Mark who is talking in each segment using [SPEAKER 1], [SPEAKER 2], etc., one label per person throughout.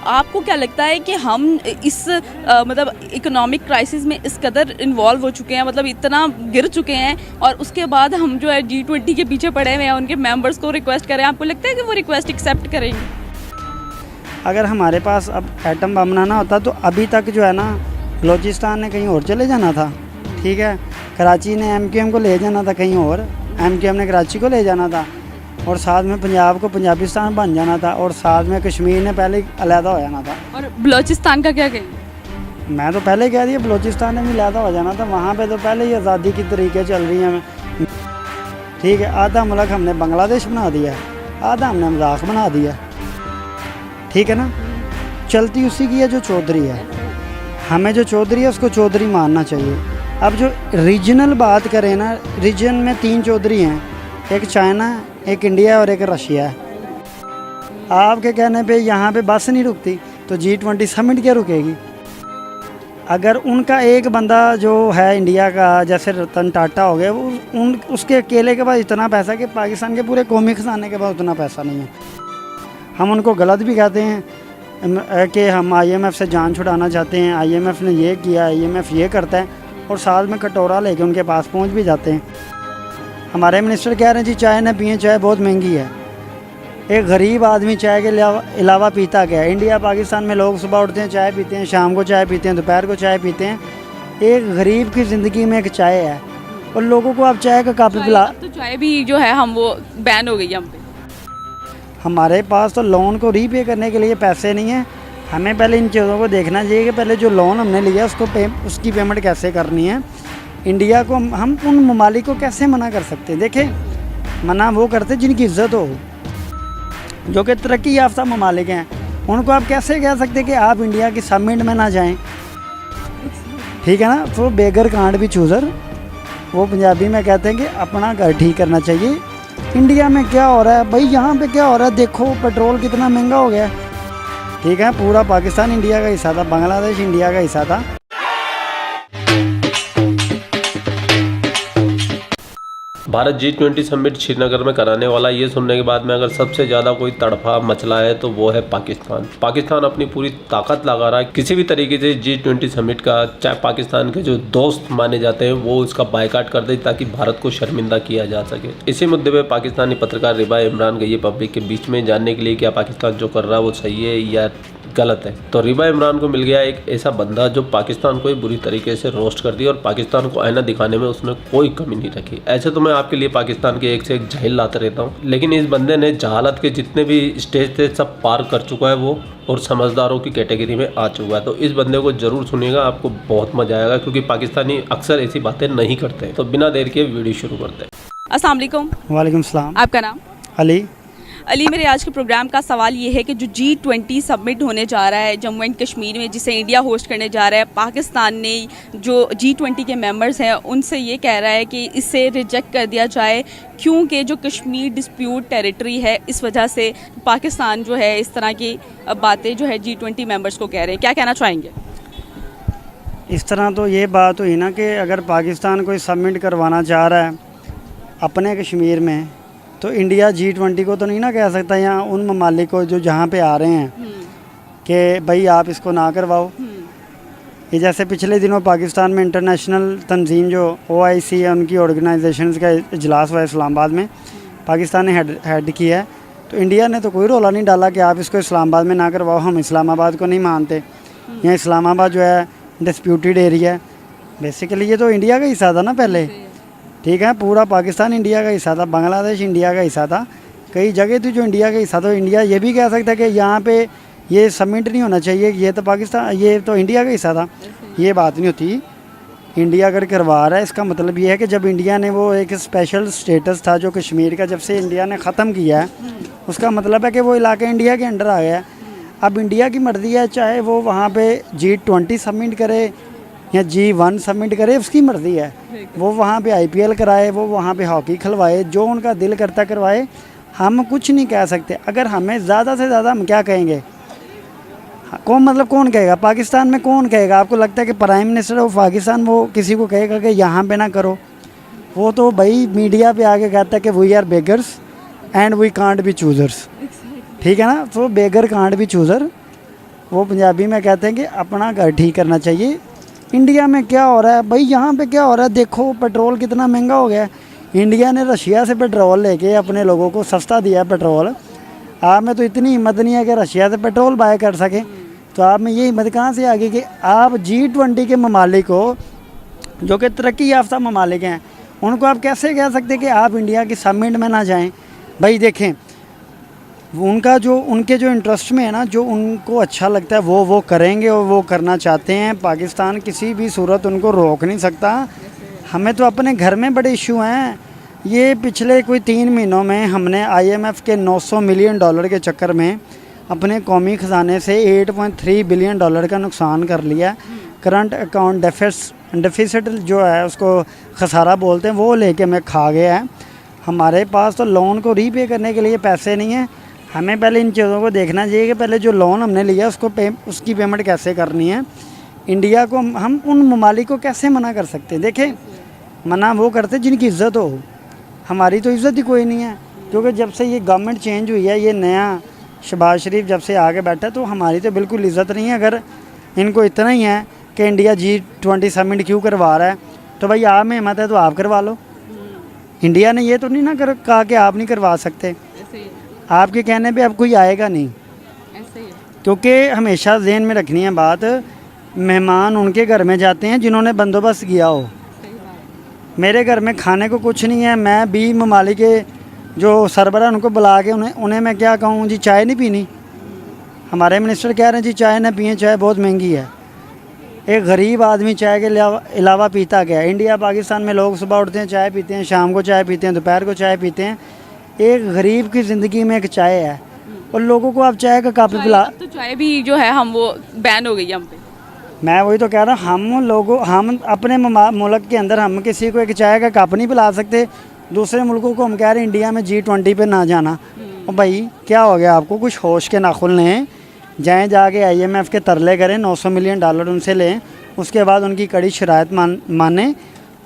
[SPEAKER 1] आपको क्या लगता है कि हम इस मतलब इकोनॉमिक क्राइसिस में इस कदर इन्वॉल्व हो चुके हैं, मतलब इतना गिर चुके हैं, और उसके बाद हम जो है G20 के पीछे पड़े हुए हैं, उनके मेंबर्स को रिक्वेस्ट करें, आपको लगता है कि वो रिक्वेस्ट एक्सेप्ट करेंगे?
[SPEAKER 2] अगर हमारे पास अब एटम बम बनाना होता तो अभी तक जो है ना, बलूचिस्तान ने कहीं और चले जाना था, ठीक है, कराची ने MQM को ले जाना था कहीं और, MQM ने कराची को ले जाना था, और साथ में पंजाब को पंजाबिस्तान बन जाना था, और साथ में कश्मीर ने पहले अलहदा हो जाना था।
[SPEAKER 1] और बलूचिस्तान का क्या कहें?
[SPEAKER 2] मैं तो पहले कह दिया, बलूचिस्तान ने भी अलहदा हो जाना था, वहाँ पे तो पहले ही आज़ादी की तरीके चल रही हैं, ठीक है। आधा मुल्क हमने बांग्लादेश बना दिया, आधा हमने मजाक बना दिया, ठीक है ना। चलती उसी की है जो चौधरी है, हमें जो चौधरी है उसको चौधरी मानना चाहिए। अब जो रीजनल बात करें ना, रीजन में 3 चौधरी हैं, एक चाइना, एक इंडिया और एक रशिया है। आपके कहने पे यहाँ पे बस नहीं रुकती तो G20 समिट क्या रुकेगी? अगर उनका एक बंदा जो है इंडिया का, जैसे रतन टाटा हो गया, वो उसके अकेले के पास इतना पैसा कि पाकिस्तान के पूरे कौमी खजाने के पास उतना पैसा नहीं है। हम उनको गलत भी कहते हैं कि हम IMF से जान छुड़ाना चाहते हैं, IMF ने ये किया, IMF ये करता है, और साथ में कटोरा लेके उनके पास पहुंच भी जाते हैं। हमारे मिनिस्टर कह रहे हैं जी चाय ना पिए, चाय बहुत महंगी है। एक गरीब आदमी चाय के अलावा पीता क्या है? इंडिया पाकिस्तान में लोग सुबह उठते हैं चाय पीते हैं, शाम को चाय पीते हैं, दोपहर को चाय पीते हैं। एक गरीब की ज़िंदगी में एक चाय है, और लोगों को आप चाय का कप पिला।
[SPEAKER 1] तो चाय भी जो है हम वो बैन हो गई हम पे।
[SPEAKER 2] हमारे पास तो लोन को रीपे करने के लिए पैसे नहीं है। हमें पहले इन चीज़ों को देखना चाहिए कि पहले जो लोन हमने लिया उसकी पेमेंट कैसे करनी है। इंडिया को हम उन ममालिक को कैसे मना कर सकते हैं? देखें, मना वो करते जिनकी इज़्ज़त हो, जो कि तरक्की याफ्ता ममालिक हैं। उनको आप कैसे कह सकते कि आप इंडिया की समिट में ना जाएं? ठीक है ना। तो बेगर कांट भी चूज़र, वो पंजाबी में कहते हैं कि अपना घर ठीक करना चाहिए। इंडिया में क्या हो रहा है भाई, यहाँ पे क्या हो रहा है? देखो पेट्रोल कितना महंगा हो गया, ठीक है। पूरा पाकिस्तान इंडिया का हिस्सा था, बांग्लादेश इंडिया का हिस्सा था।
[SPEAKER 3] भारत G20 समिट श्रीनगर में कराने वाला, ये सुनने के बाद में अगर सबसे ज़्यादा कोई तड़फा मचला है तो वो है पाकिस्तान। पाकिस्तान अपनी पूरी ताकत लगा रहा है किसी भी तरीके से G20 समिट का, चाहे पाकिस्तान के जो दोस्त माने जाते हैं वो उसका बायकाट कर दे ताकि भारत को शर्मिंदा किया जा सके। इसी मुद्दे पर पाकिस्तानी पत्रकार रिबा इमरान गई है पब्लिक के बीच में जानने के लिए क्या पाकिस्तान जो कर रहा है वो सही है या गलत है। तो रिबा इमरान को मिल गया एक ऐसा बंदा जो पाकिस्तान को बुरी तरीके से रोस्ट कर दिया और पाकिस्तान को आईना दिखाने में उसने कोई कमी नहीं रखी। ऐसे तो मैं आपके लिए पाकिस्तान के एक से एक जाहिल लाते रहता हूँ, लेकिन इस बंदे ने जहालत के जितने भी स्टेज थे सब पार कर चुका है वो, और समझदारों की कैटेगरी में आ चुका है। तो इस बंदे को जरूर सुनिएगा, आपको बहुत मजा आएगा, क्योंकि पाकिस्तानी अक्सर ऐसी बातें नहीं करते। तो बिना देर के वीडियो शुरू करते हैं।
[SPEAKER 1] अस्सलाम वालेकुम।
[SPEAKER 2] वालेकुम सलाम।
[SPEAKER 1] आपका नाम?
[SPEAKER 2] अली।
[SPEAKER 1] मेरे आज के प्रोग्राम का सवाल ये है कि जो G20 समिट होने जा रहा है जम्मू एंड कश्मीर में, जिसे इंडिया होस्ट करने जा रहा है, पाकिस्तान ने जो G20 के मेंबर्स हैं उनसे ये कह रहा है कि इसे रिजेक्ट कर दिया जाए, क्योंकि जो कश्मीर डिस्प्यूट टेरिटरी है, इस वजह से पाकिस्तान जो है इस तरह की बातें जो है G20 मेंबर्स को कह रहे हैं। क्या कहना चाहेंगे?
[SPEAKER 2] इस तरह तो ये बात हुई ना कि अगर पाकिस्तान कोई समिट करवाना चाह रहा है अपने कश्मीर में, तो इंडिया G20 को तो नहीं ना कह सकता, या उन ममालिक को जो जहाँ पे आ रहे हैं कि भाई आप इसको ना करवाओ। ये जैसे पिछले दिनों पाकिस्तान में इंटरनेशनल तंजीम जो OIC है, उनकी ऑर्गेनाइजेशंस का इजलास हुआ इस्लामाबाद में, पाकिस्तान ने हेड किया है। तो इंडिया ने तो कोई रोला नहीं डाला कि आप इसको इस्लामाबाद में ना करवाओ, हम इस्लामाबाद को नहीं मानते, या इस्लामाबाद जो है डिस्प्यूटेड एरिया है। बेसिकली ये तो इंडिया का हिस्सा था ना पहले, ठीक है। पूरा पाकिस्तान इंडिया का हिस्सा था, बांग्लादेश इंडिया का हिस्सा था, कई जगह थी जो इंडिया का हिस्सा था। इंडिया ये भी कह सकता है कि यहाँ पे ये समिट नहीं होना चाहिए, ये तो पाकिस्तान, ये तो इंडिया का हिस्सा था। ये बात नहीं होती। इंडिया अगर करवा रहा है, इसका मतलब ये है कि जब इंडिया ने वो एक स्पेशल स्टेटस था जो कश्मीर का, जब से इंडिया ने ख़त्म किया है, उसका मतलब है कि वो इलाका इंडिया के अंडर आ गया है। अब इंडिया की मर्ज़ी है, चाहे वो वहाँ पर G20 समिट करे या G1 समिट करे, उसकी मर्ज़ी है। वो वहाँ पे IPL कराए, वो वहाँ पे हॉकी खिलवाए, जो उनका दिल करता करवाए, हम कुछ नहीं कह सकते। अगर हमें ज़्यादा से ज़्यादा हम क्या कहेंगे? कौन कहेगा? पाकिस्तान में कौन कहेगा? आपको लगता है कि प्राइम मिनिस्टर ऑफ पाकिस्तान वो किसी को कहेगा कि यहाँ पे ना करो? वो तो भाई मीडिया पे आके कहता है कि we are beggars and we can't be choosers, ठीक है ना। तो बेगर कांट बी चूज़र, वो पंजाबी में कहते हैं कि अपना घर ठीक करना चाहिए। इंडिया में क्या हो रहा है भाई, यहाँ पे क्या हो रहा है, देखो पेट्रोल कितना महंगा हो गया है। इंडिया ने रशिया से पेट्रोल लेके अपने लोगों को सस्ता दिया है पेट्रोल। आप में तो इतनी हिम्मत नहीं है कि रशिया से पेट्रोल बाय कर सकें, तो आप में ये हिम्मत कहाँ से आ गई कि आप G20 के ममालिक को, जो कि तरक्की याफ्ता ममालिक हैं, उनको आप कैसे कह सकते हैं कि आप इंडिया की समिट में ना जाएं। भाई देखें, उनका जो उनके जो इंटरेस्ट में है ना, जो उनको अच्छा लगता है वो करेंगे और वो करना चाहते हैं। पाकिस्तान किसी भी सूरत उनको रोक नहीं सकता। हमें तो अपने घर में बड़े इशू हैं। ये पिछले कोई 3 महीनों में हमने IMF के $900 मिलियन के चक्कर में अपने कौमी ख़जाने से $8.3 बिलियन का नुकसान कर लिया। करंट अकाउंट डेफिसिट जो है उसको खसारा बोलते हैं, वो लेके हमें खा गया है। हमारे पास तो लोन को रीपे करने के लिए पैसे नहीं हैं। हमें पहले इन चीज़ों को देखना चाहिए कि पहले जो लोन हमने लिया उसकी पेमेंट कैसे करनी है। इंडिया को हम उन ममालिक को कैसे मना कर सकते हैं। देखें, मना वो करते जिनकी इज़्ज़त हो, हमारी तो इज़्ज़त ही कोई नहीं है। क्योंकि जब से ये गवर्नमेंट चेंज हुई है, ये नया शहबाज शरीफ जब से आगे बैठा, तो हमारी तो बिल्कुल इज़्ज़त नहीं है। अगर इनको इतना ही है कि इंडिया G20 समिट क्यों करवा रहा है, तो भाई आप में हिम्मत है तो आप करवा लो। इंडिया ने ये तो नहीं ना कहा कि आप नहीं करवा सकते। आपके कहने पे अब कोई आएगा नहीं, क्योंकि हमेशा ज़हन में रखनी है बात, मेहमान उनके घर में जाते हैं जिन्होंने बंदोबस्त किया हो। मेरे घर में खाने को कुछ नहीं है, मैं 20 ममालिक के जो सरबरा उनको बुला के उन्हें मैं क्या कहूँ जी, चाय नहीं पीनी। हमारे मिनिस्टर कह रहे हैं जी चाय ना पिए, चाय बहुत महंगी है। एक गरीब आदमी चाय के अलावा पीता क्या है। इंडिया पाकिस्तान में लोग सुबह उठते हैं चाय पीते हैं, शाम को चाय पीते हैं, दोपहर को चाय पीते हैं। एक गरीब की ज़िंदगी में एक चाय है, और लोगों को आप चाय का कप पिला।
[SPEAKER 1] तो चाय भी जो है हम वो बैन हो गई है हम पे।
[SPEAKER 2] मैं वही तो कह रहा हूँ, हम अपने मुल्क के अंदर हम किसी को एक चाय का कप नहीं पिला सकते। दूसरे मुल्कों को हम कह रहे हैं इंडिया में G20 पे ना जाना। और भाई क्या हो गया आपको, कुछ होश के नाखुन लें, जाएँ जाके IMF के तरले करें, $900 मिलियन उनसे लें, उसके बाद उनकी कड़ी शराइत माने।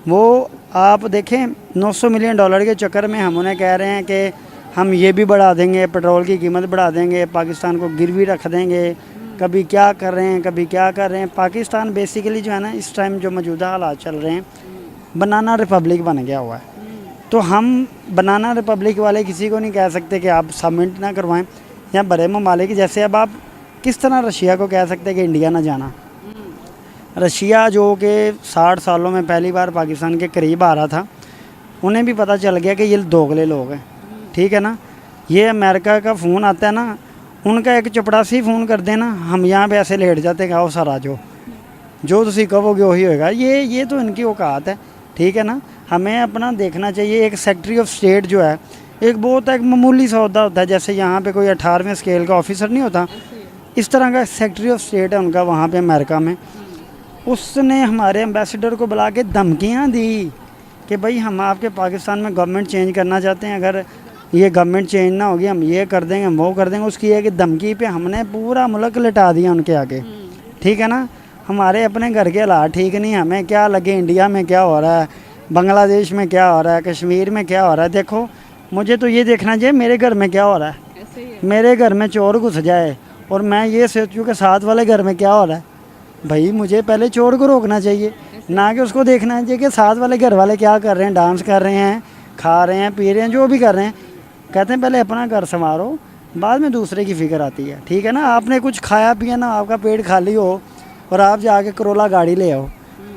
[SPEAKER 2] वो आप देखें, $900 मिलियन के चक्कर में हम उन्हें कह रहे हैं कि हम ये भी बढ़ा देंगे, पेट्रोल की कीमत बढ़ा देंगे, पाकिस्तान को गिरवी रख देंगे। कभी क्या कर रहे हैं, कभी क्या कर रहे हैं। पाकिस्तान बेसिकली जो है ना, इस टाइम जो मौजूदा हालात चल रहे हैं, बनाना रिपब्लिक बन गया हुआ है। तो हम बनाना रिपब्लिक वाले किसी को नहीं कह सकते कि आप समिट ना करवाएं, या बड़े ममालिक जैसे अब आप किस तरह रशिया को कह सकते हैं कि इंडिया ना जाना। रशिया जो कि 60 सालों में पहली बार पाकिस्तान के करीब आ रहा था, उन्हें भी पता चल गया कि ये दोगले लोग हैं, ठीक है ना। ये अमेरिका का फ़ोन आता है ना, उनका एक चपड़ासी फ़ोन कर देना, हम यहाँ पे ऐसे लेट जाते हैं, आओ सर आ जाओ, जो तुसी कहोगे वही होएगा। ये तो इनकी औकात है, ठीक है ना। हमें अपना देखना चाहिए। एक सेक्रेटरी ऑफ स्टेट जो है, एक बहुत एक मामूली सा होता है, जैसे यहाँ पे कोई 18वें स्केल का ऑफिसर नहीं होता, इस तरह का सेक्रेटरी ऑफ स्टेट है उनका वहाँ पे अमेरिका में। उसने हमारे एम्बेसडर को बुला के धमकियाँ दी कि भाई हम आपके पाकिस्तान में गवर्नमेंट चेंज करना चाहते हैं, अगर ये गवर्नमेंट चेंज ना होगी हम ये कर देंगे, हम वो कर देंगे। उसकी एक धमकी पे हमने पूरा मुल्क लिटा दिया उनके आगे, ठीक है ना। हमारे अपने घर के हालात ठीक नहीं, हमें क्या लगे इंडिया में क्या हो रहा है, बांग्लादेश में क्या हो रहा है, कश्मीर में क्या हो रहा है। देखो, मुझे तो ये देखना चाहिए मेरे घर में क्या हो रहा है। मेरे घर में चोर घुस जाए और मैं ये सोचूँ कि साथ वाले घर में क्या हो रहा है। भाई मुझे पहले चोर को रोकना चाहिए, ना कि उसको देखना चाहिए कि साथ वाले घर वाले क्या कर रहे हैं, डांस कर रहे हैं, खा रहे हैं, पी रहे हैं, जो भी कर रहे हैं। कहते हैं पहले अपना घर संवारो, बाद में दूसरे की फ़िक्र आती है, ठीक है ना। आपने कुछ खाया पिया ना, आपका पेट खाली हो और आप जाके करोला गाड़ी ले आओ,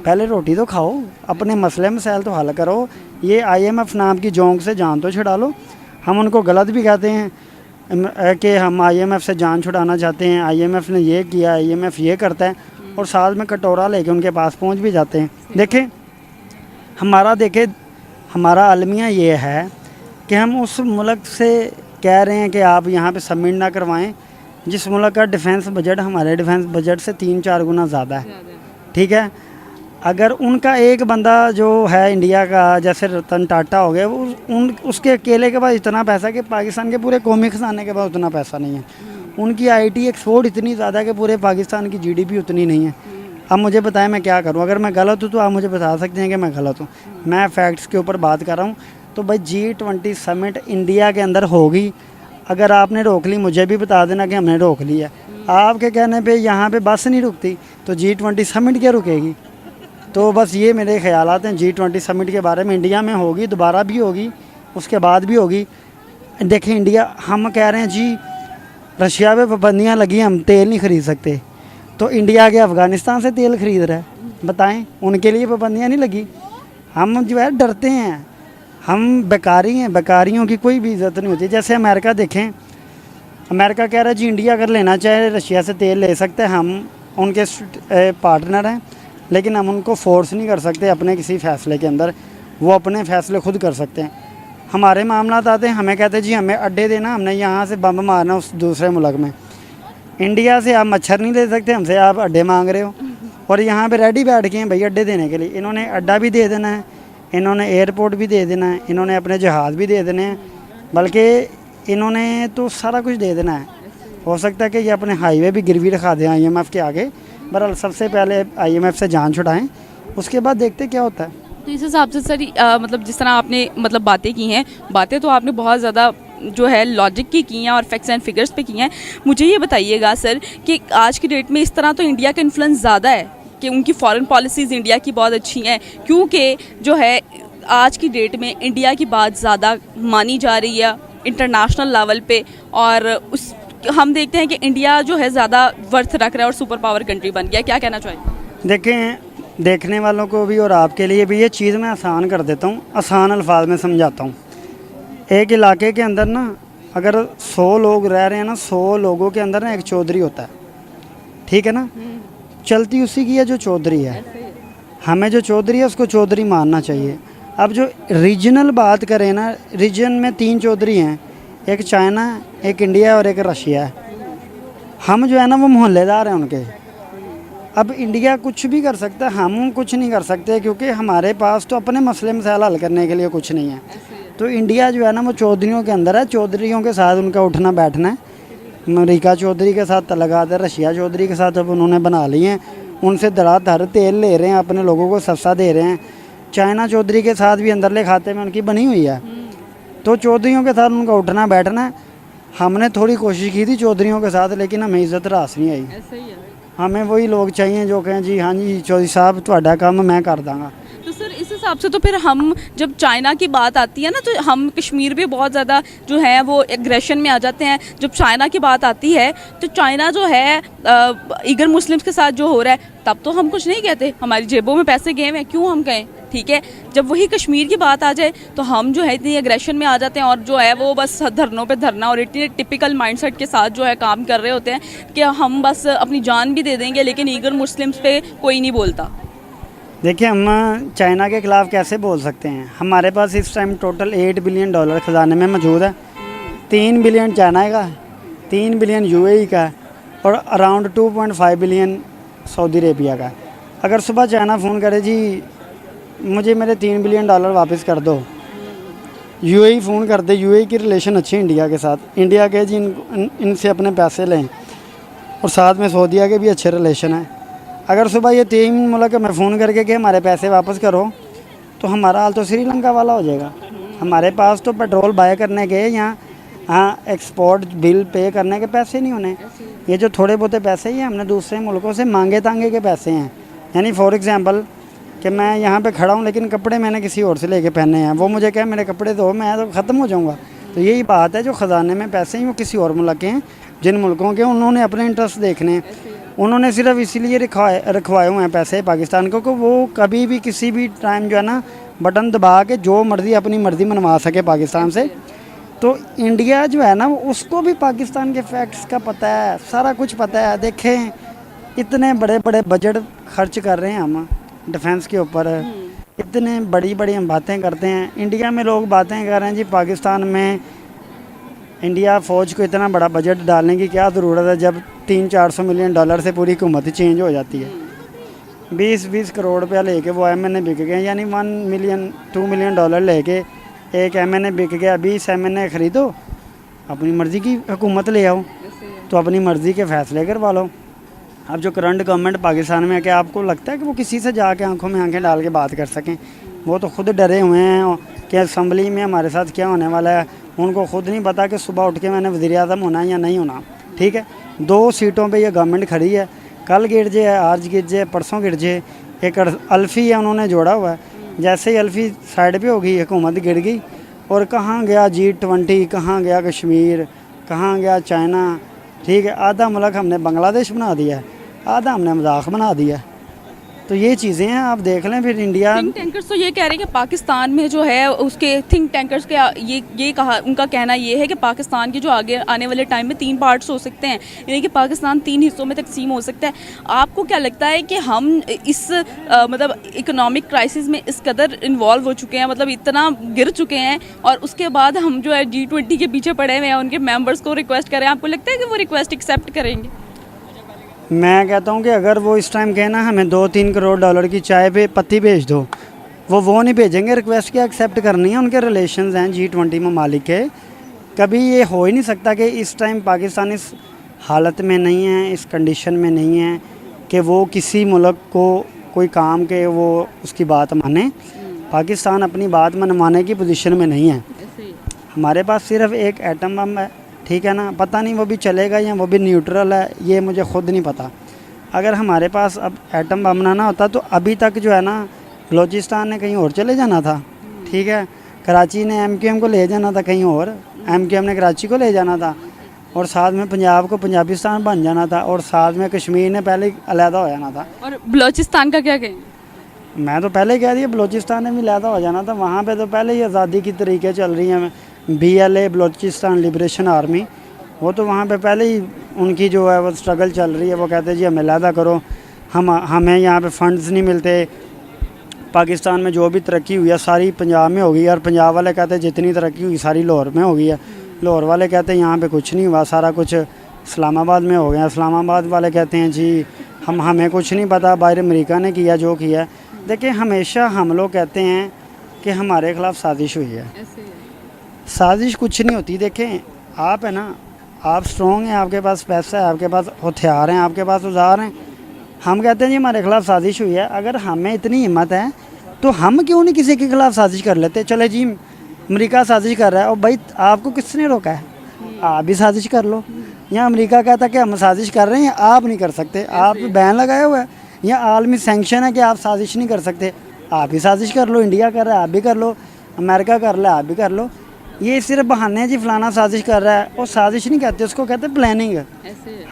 [SPEAKER 2] पहले रोटी तो खाओ, अपने मसले मसाइल तो हल करो। ये IMF नाम की जोंक से जान तो छुड़ा लो। हम उनको गलत भी कहते हैं कि हम IMF से जान छुड़ाना चाहते हैं, IMF ने ये किया, IMF ये करता है, और साथ में कटोरा लेके उनके पास पहुंच भी जाते हैं। देखें हमारा अलमिया ये है कि हम उस मुल्क से कह रहे हैं कि आप यहाँ पे समिट ना करवाएं जिस मुल्क का डिफेंस बजट हमारे डिफेंस बजट से 3-4 गुना ज़्यादा है, ठीक है। अगर उनका एक बंदा जो है इंडिया का, जैसे रतन टाटा हो गया, वो उसके अकेले के पास इतना पैसा कि पाकिस्तान के पूरे कौमी खजाने के पास उतना पैसा नहीं है। उनकी IT एक्सपोर्ट इतनी ज़्यादा है कि पूरे पाकिस्तान की GDP उतनी नहीं है। अब मुझे बताएं मैं क्या करूं। अगर मैं गलत हूं तो आप मुझे बता सकते हैं कि मैं गलत हूं। मैं फैक्ट्स के ऊपर बात कर रहा हूं। तो भाई G20 समिट इंडिया के अंदर होगी, अगर आपने रोक ली मुझे भी बता देना कि हमने रोक ली है। आपके कहने पे यहाँ पे बस नहीं रुकती तो G20 समिट क्या रुकेगी। तो बस ये मेरे ख्यालात हैं G20 समिट के बारे में। इंडिया में होगी, दोबारा भी होगी, उसके बाद भी होगी। देखें इंडिया, हम कह रहे हैं जी रशिया पे पाबंदियाँ लगी, हम तेल नहीं ख़रीद सकते, तो इंडिया आगे अफ़गानिस्तान से तेल ख़रीद रहा है। बताएं, उनके लिए पाबंदियाँ नहीं लगी। हम जो है डरते हैं, हम बेकारी हैं, बेकारियों की कोई भी इज़्ज़त नहीं होती। जैसे अमेरिका देखें, अमेरिका कह रहा है जी इंडिया अगर लेना चाहे रशिया से तेल ले सकते हैं, हम उनके पार्टनर हैं, लेकिन हम उनको फोर्स नहीं कर सकते अपने किसी फ़ैसले के अंदर, वो अपने फ़ैसले खुद कर सकते हैं। हमारे मामला आते हैं, हमें कहते हैं जी हमें अड्डे देना, हमने यहाँ से बम मारना उस दूसरे मुल्क में। इंडिया से आप मच्छर नहीं ले सकते, हमसे आप अड्डे मांग रहे हो, और यहाँ पे रेडी बैठ के हैं भाई अड्डे देने के लिए। इन्होंने अड्डा भी दे देना है, इन्होंने एयरपोर्ट भी दे देना है, इन्होंने अपने जहाज़ भी दे देने हैं, बल्कि इन्होंने तो सारा कुछ दे देना है। हो सकता है कि ये अपने हाईवे भी गिरवी रखा दें IMF के आगे। बहरहाल सबसे पहले IMF से जान छुड़ाएं, उसके बाद देखते क्या होता है।
[SPEAKER 1] तो इस हिसाब से सर मतलब जिस तरह आपने मतलब बातें की हैं, बातें तो आपने बहुत ज़्यादा जो है लॉजिक की हैं और फैक्ट्स एंड फिगर्स पे की हैं। मुझे ये बताइएगा सर कि आज की डेट में इस तरह तो इंडिया का इन्फ्लुएंस ज़्यादा है कि उनकी फॉरेन पॉलिसीज़ इंडिया की बहुत अच्छी हैं, क्योंकि जो है आज की डेट में इंडिया की बात ज़्यादा मानी जा रही है इंटरनेशनल लेवल पे, और उस हम देखते हैं कि इंडिया जो है ज़्यादा वर्थ रख रहा है और सुपर पावर कंट्री बन गया। क्या कहना चाहिए?
[SPEAKER 2] देखें, देखने वालों को भी और आपके लिए भी ये चीज़ मैं आसान कर देता हूँ, आसान अल्फाज में समझाता हूँ। एक इलाके के अंदर ना अगर 100 लोग रह रहे हैं ना, 100 लोगों के अंदर ना एक चौधरी होता है, ठीक है ना, चलती उसी की है जो चौधरी है। हमें जो चौधरी है उसको चौधरी मानना चाहिए। अब जो रीजनल बात करें ना, रीजन में 3 चौधरी हैं, एक चाइना है, एक इंडिया है और एक रशिया है। हम जो है ना वो मोहल्लेदार हैं उनके। अब इंडिया कुछ भी कर सकता है, हम कुछ नहीं कर सकते, क्योंकि हमारे पास तो अपने मसले मसाइल हल करने के लिए कुछ नहीं है। तो इंडिया जो है ना वो चौधरियों के अंदर है, चौधरियों के साथ उनका उठना बैठना है। अमेरिका चौधरी के साथ तल्लुकात है, रशिया चौधरी के साथ अब उन्होंने बना लिए हैं, उनसे धड़ाधड़ तेल ले रहे हैं, अपने लोगों को सस्ता दे रहे हैं। चाइना चौधरी के साथ भी अंदरले खाते में उनकी बनी हुई है। तो चौधरियों के साथ उनका उठना बैठना है। हमने थोड़ी कोशिश की थी चौधरियों के साथ, लेकिन हमें इज्जत रास नहीं आई। हमें वही लोग चाहिए जो कहें जी हाँ जी चौधरी साहब तुहाडा काम मैं कर दांगा।
[SPEAKER 1] तो सर इस हिसाब से तो फिर हम जब चाइना की बात आती है ना, तो हम कश्मीर भी बहुत ज़्यादा जो है वो एग्रेशन में आ जाते हैं। जब चाइना की बात आती है तो चाइना जो है ईगर मुस्लिम्स के साथ जो हो रहा है, तब तो हम कुछ नहीं कहते, हमारी जेबों में पैसे गए हैं, क्यों हम कहें, ठीक है। जब वही कश्मीर की बात आ जाए तो हम जो है इतनी एग्रेशन में आ जाते हैं, और जो है वो बस धरनों पे धरना और इतने टिपिकल माइंडसेट के साथ जो है काम कर रहे होते हैं कि हम बस अपनी जान भी दे देंगे, लेकिन ईगर मुस्लिम्स पे कोई नहीं बोलता।
[SPEAKER 2] देखिए, हम चाइना के ख़िलाफ़ कैसे बोल सकते हैं। हमारे पास इस टाइम टोटल $8 बिलियन ख़जाने में मौजूद है। 3 बिलियन चाइना का, 3 बिलियन UAE का, और अराउंड 2.5 बिलियन सऊदी अरेबिया का। अगर सुबह चाइना फ़ोन करे जी मुझे मेरे $3 बिलियन वापस कर दो, UAE फ़ोन कर दे, UAE की रिलेशन अच्छी इंडिया के साथ, इंडिया के जी इनसे अपने पैसे लें, और साथ में सऊदीया के भी अच्छे रिलेशन हैं। अगर सुबह ये 3 मुल्क में फ़ोन करके कि हमारे पैसे वापस करो, तो हमारा हाल तो श्रीलंका वाला हो जाएगा। हमारे पास तो पेट्रोल बाय करने के यहाँ एक्सपोर्ट बिल पे करने के पैसे नहीं होने। ये जो थोड़े बहुत पैसे ही हमने दूसरे मुल्कों से मांगे तांगे के पैसे हैं। यानी फॉर एग्ज़ाम्पल कि मैं यहाँ पे खड़ा हूँ लेकिन कपड़े मैंने किसी और से लेके पहने हैं, वो मुझे कहे मेरे कपड़े दो, मैं तो ख़त्म हो जाऊँगा। तो यही बात है, जो ख़जाने में पैसे हैं वो किसी और मुल्क के हैं, जिन मुल्कों के उन्होंने अपने इंटरेस्ट देखने हैं। उन्होंने सिर्फ इसीलिए रखवाए हुए हैं पैसे पाकिस्तान को कि वो कभी भी किसी भी टाइम जो है ना बटन दबा के जो मर्ज़ी अपनी मर्ज़ी मनवा सके पाकिस्तान से। तो इंडिया जो है ना उसको भी पाकिस्तान के फैक्ट्स का पता है, सारा कुछ पता है। देखें, इतने बड़े बड़े बजट खर्च कर रहे हैं हम डिफेंस के ऊपर, इतने बड़ी बड़ी हम बातें करते हैं। इंडिया में लोग बातें कर रहे हैं जी पाकिस्तान में इंडिया फ़ौज को इतना बड़ा बजट डालने की क्या ज़रूरत है, जब $300-400 मिलियन से पूरी हुकूमत चेंज हो जाती है। 20-20 करोड़ रुपया लेके वो MNA बिक गए, यानी $1-2 मिलियन लेके एक MNA बिक गया। 20 MNA ख़रीदो, अपनी मर्ज़ी की हुकूमत ले आओ, तो अपनी मर्ज़ी के फ़ैसले करवा लो। अब जो करंट गवर्नमेंट पाकिस्तान में है, क्या आपको लगता है कि वो किसी से जाके आंखों में आंखें डाल के बात कर सकें? वो तो खुद डरे हुए हैं कि असम्बली में हमारे साथ क्या होने वाला है। उनको खुद नहीं पता कि सुबह उठ के मैंने वज़ीर आज़म होना है या नहीं होना, ठीक है। 2 सीटों पे ये गवर्नमेंट खड़ी है, कल गिर जाए, आज गिर जाए, परसों गिर जाए। एक अल्फ़ी है उन्होंने जोड़ा हुआ है, जैसे ही अल्फ़ी साइड पे होगी हुकूमत गिर गई। और कहाँ गया G20, कहाँ गया कश्मीर, कहाँ गया चाइना, ठीक है। आधा मुल्क हमने बांग्लादेश बना दिया है, आधा हमने मजाक बना दिया है। तो ये चीज़ें हैं, आप देख लें। फिर इंडिया
[SPEAKER 1] थिंक टैंकर्स तो ये कह रहे हैं कि पाकिस्तान में जो है उसके थिंक टैंकर्स के ये कहा, उनका कहना ये है कि पाकिस्तान के जो आगे आने वाले टाइम में 3 पार्ट्स हो सकते हैं, यानी कि पाकिस्तान 3 हिस्सों में तकसीम हो सकता है। आपको क्या लगता है कि हम इस मतलब इकोनॉमिक क्राइसिस में इस कदर इन्वॉल्व हो चुके हैं, मतलब इतना गिर चुके हैं, और उसके बाद हम जो है G20 के पीछे पड़े हुए हैं, उनके मेम्बर्स को रिक्वेस्ट करें, आपको लगता है कि वो रिक्वेस्ट एक्सेप्ट करेंगे?
[SPEAKER 2] मैं कहता हूँ कि अगर वो इस टाइम कहे ना हमें 2-3 करोड़ डॉलर की चाय पे पत्ती भेज दो, वो नहीं भेजेंगे। रिक्वेस्ट क्या एक्सेप्ट करनी है, उनके रिलेशंस हैं G20 ममालिक के। कभी ये हो ही नहीं सकता कि इस टाइम पाकिस्तान इस हालत में नहीं है, इस कंडीशन में नहीं है कि वो किसी मुल्क को कोई काम के वो उसकी बात माने। पाकिस्तान अपनी बात मनवाने की पोजीशन में नहीं है। हमारे पास सिर्फ एक एटम बम है, ठीक है ना। पता नहीं वो भी चलेगा या वो भी न्यूट्रल है, ये मुझे ख़ुद नहीं पता। अगर हमारे पास अब एटम बम ना होता तो अभी तक जो है ना बलूचिस्तान ने कहीं और चले जाना था, ठीक है। कराची ने MQM को ले जाना था कहीं और, MQM ने कराची को ले जाना था, और साथ में पंजाब को पंजाबिस्तान बन जाना था, और साथ में कश्मीर ने पहले अलहदा हो जाना था।
[SPEAKER 1] और बलूचिस्तान का क्या कहें?
[SPEAKER 2] मैं तो पहले कह दिया बलूचिस्तान ने भी अलहदा हो जाना था। वहाँ पे तो पहले ही आज़ादी की तरीके चल रही हैं। BLA बलूचिस्तान लिबरेशन आर्मी, वो तो वहाँ पे पहले ही उनकी जो है वो स्ट्रगल चल रही है। वो कहते हैं जी हमें अलहदा करो, हमें यहाँ पे फंड्स नहीं मिलते। पाकिस्तान में जो भी तरक्की हुई है सारी पंजाब में होगी, और पंजाब वाले कहते हैं जितनी तरक्की हुई सारी लाहौर में हो गई है। लाहौर वाले कहते हैं यहाँ पे कुछ नहीं हुआ, सारा कुछ इस्लामाबाद में हो गया। इस्लामाबाद वाले कहते हैं जी हमें कुछ नहीं पता, बाहर अमेरिका ने किया जो किया। देखिए हमेशा हम लोग कहते हैं कि हमारे ख़िलाफ़ साजिश हुई है, साजिश कुछ नहीं होती। देखें आप है ना, आप स्ट्रॉन्ग हैं, आपके पास पैसा है, आपके पास हथियार हैं, आपके पास औजार हैं। हम कहते हैं जी हमारे ख़िलाफ़ साजिश हुई है। अगर हमें इतनी हिम्मत है तो हम क्यों नहीं किसी के ख़िलाफ़ साजिश कर लेते। चले जी अमेरिका साजिश कर रहा है, और भाई आपको किसने रोका है, आप भी साजिश कर लो। या अमेरिका कहता है कि हम साजिश कर रहे हैं, आप नहीं कर सकते, आप बैन लगाया हुआ है, या आलमी सैंक्शन है कि आप साजिश नहीं कर सकते, आप भी साजिश कर लो। इंडिया कर रहा है आप भी कर लो, अमेरिका कर रहा है आप भी कर लो। ये सिर्फ बहाने हैं जी फलाना साजिश कर रहा है, और साजिश नहीं कहते, उसको कहते हैं प्लानिंग।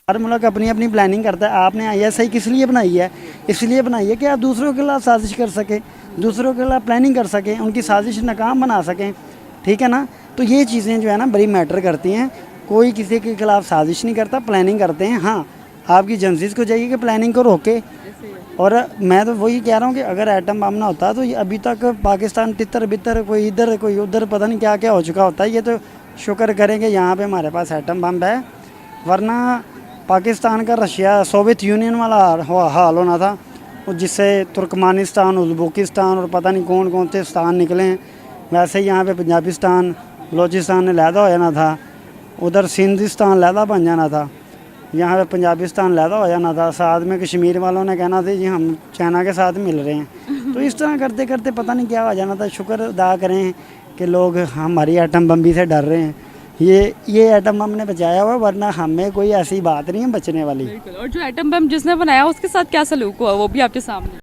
[SPEAKER 2] हर मुल्क अपनी अपनी प्लानिंग करता है। आपने ISI किस लिए बनाई है? इसलिए बनाई है कि आप दूसरों के खिलाफ साजिश कर सकें, दूसरों के खिलाफ प्लानिंग कर सकें, उनकी साजिश नाकाम बना सकें, ठीक है ना। तो ये चीज़ें जो है ना बड़ी मैटर करती हैं। कोई किसी के खिलाफ साजिश नहीं करता, प्लानिंग करते हैं। हाँ आपकी एजेंसीज़ को चाहिए कि प्लानिंग को रोके। और मैं तो वही कह रहा हूँ कि अगर एटम बम ना होता तो अभी तक पाकिस्तान तितर बितर कोई इधर कोई उधर पता नहीं क्या क्या हो चुका होता है। ये तो शुक्र करेंगे यहाँ पे हमारे पास एटम बम है, वरना पाकिस्तान का रशिया सोवियत यूनियन वाला हाल होना था, जिससे तुर्कमानिस्तान, उज़्बेकिस्तान और पता नहीं कौन कौन से स्थान निकले हैं। वैसे ही यहाँ पे पंजाबिस्तान बलूचिस्तान ने लहदा हो जाना था, उधर सिंधिस्तान लहदा बन जाना था, यहाँ पे पंजाबिस्तान लहदा हो जाना था। साथ में कश्मीर वालों ने कहना था जी हम चाइना के साथ मिल रहे हैं। तो इस तरह करते करते पता नहीं क्या हो जाना था। शुक्र अदा करें कि लोग हमारी एटम बम भी से डर रहे हैं। ये एटम बम ने बचाया हुआ, वरना हमें कोई ऐसी बात नहीं है बचने वाली।
[SPEAKER 1] और जो एटम बम जिसने बनाया उसके साथ क्या सलूक हुआ वो भी आपके सामने।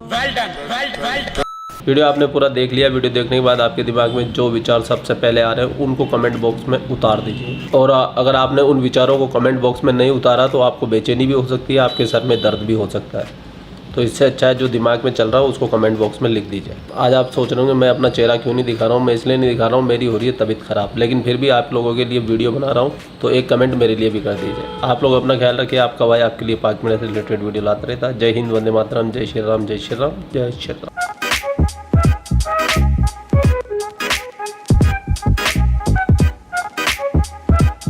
[SPEAKER 3] वीडियो आपने पूरा देख लिया। वीडियो देखने के बाद आपके दिमाग में जो विचार सबसे पहले आ रहे हैं उनको कमेंट बॉक्स में उतार दीजिए। और अगर आपने उन विचारों को कमेंट बॉक्स में नहीं उतारा तो आपको बेचैनी भी हो सकती है, आपके सर में दर्द भी हो सकता है। तो इससे अच्छा है जो दिमाग में चल रहा हो उसको कमेंट बॉक्स में लिख दीजिए। आज आप सोच रहे होंगे मैं अपना चेहरा क्यों नहीं दिखा रहा हूँ। मैं इसलिए नहीं दिखा रहा हूँ, मेरी हो रही है तबीयत ख़राब, लेकिन फिर भी आप लोगों के लिए वीडियो बना रहा हूँ, तो एक कमेंट मेरे लिए भी कर दीजिए। आप लोग अपना ख्याल रखिए। आपका भाई आपके लिए 5 मिनट से रिलेटेड वीडियो लाता रहता है। जय हिंद, वंदे मातरम, जय श्री राम, जय श्री राम, जय श्री राम।